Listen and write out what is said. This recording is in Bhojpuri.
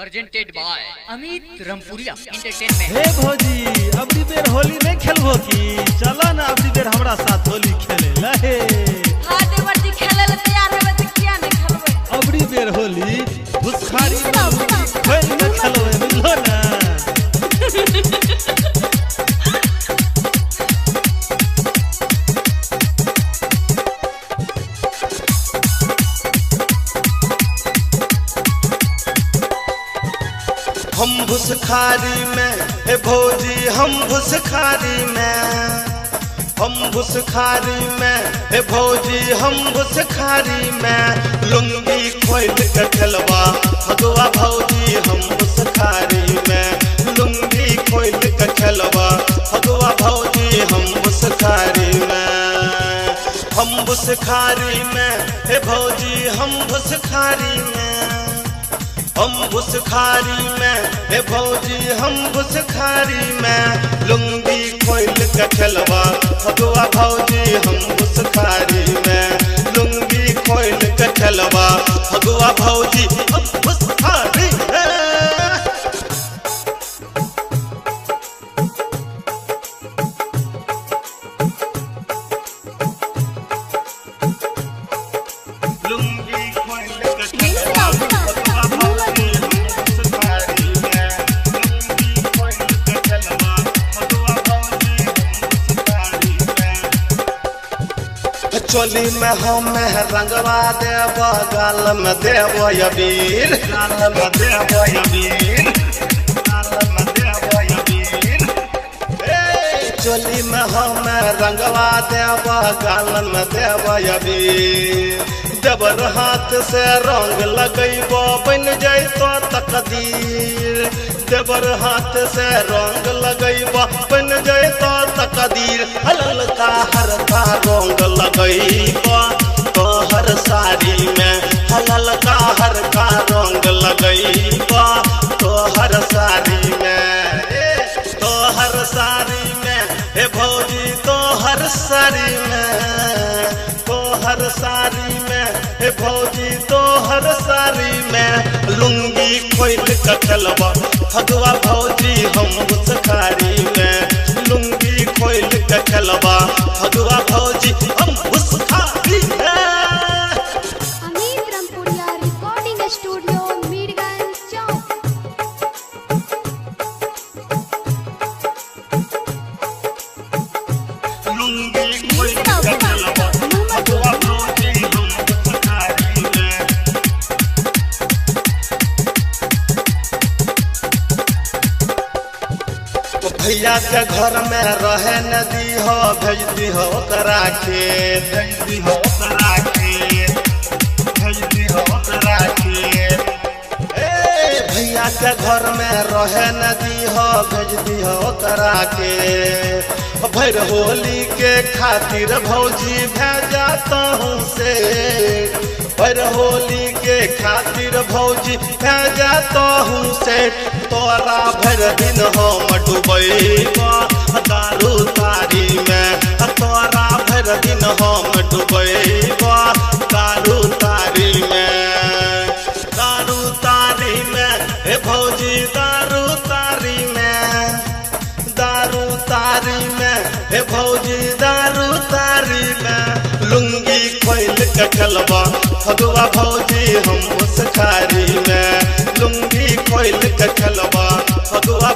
Presented by Amit Rampuriya entertainment. हे भौजी अबरी बेर होली नहीं खेलबो की? चला ना अबरी बेर हमरा साथ होली खेले लहे। हां देवर जी खेले ले तैयार हेबे त किया नहीं खेलबे? अबरी बेर होली भुसखारी खेल के खेलबे बुझलो ना। हम भुसखारी में हे भौजी हम भुसखारी में, हम भुसखारी में हे भौजी हम भुसखारी में लुंगी खोल के खेलवा भगवा भौजी हम भुसखारी में लुंगी खोल के खेलवा भगवा भौजी हम भुसखारी में, हम भुसखारी में हे भौजी हम भुसखारी में, हम भुसखारी में हे भौजी हम भुसखारी में लुंगी खोल के खेलवा भगवा भौजी हम भुसखारी में लुंगी खोल के खेलवा भगवा भौजी हम भुसखारी में। लुंगी खोल के खेलवा चोली में हम रंगवा देव गाल में देव अबीर, गाल में देव अबीर, गाल में देव अबीर। चोली में हम रंगवा देव गाल में देव अबीर, जबर हाथ से रंग लगैबो बन जैतो तकदीर, जबर हाथ से रंग लगैबो बन जैतो तकदीर। हल्का हल्का रंग लगैबो तोहर साड़ी में, हल्का हल्का रंग लगैबो तोहर साड़ी में, तोहर साड़ी में हे भौजी तोहर साड़ी में, तोहर साड़ी में हे भौजी तोहर साड़ी में लुंगी खोल के खेलवा भगवा भौजी हम भुसखारी में लुंगी खोल के खेलवा भगवा भौजी हम भुसखारी में। अमित रमपुरिया रिकॉर्डिंग स्टूडियो मीरगंज चौक। लुंगी खोल के खेलवा भगवा भौजी हम भुसखारी में। भैया के घर में रहे नदी हो भेज दी हो ओकरा खेत, भेज दी हो ओकरा खेत, भेज दी हो ओकरा खेत। भैया के घर में रहे नदी हो भेज दी हो ओकरा खेत। भैर होली के खातिर भौजी भेजा तहूँ से, भैर होली के खातिर भौजी भेजा तहूँ से तोरा भर दिन हम डुबैबा दारू तारी में, तोरा भर दिन हम डुबैबा दारू तारी में, दारू तारी में हे भौजी दारू तारी में, दारू तारी में हे भौजी दारू तारी में लुंगी खोल के खेलवा भगवा भौजी हम भुसखारी में लुंगी खोल के खेलवा भगवा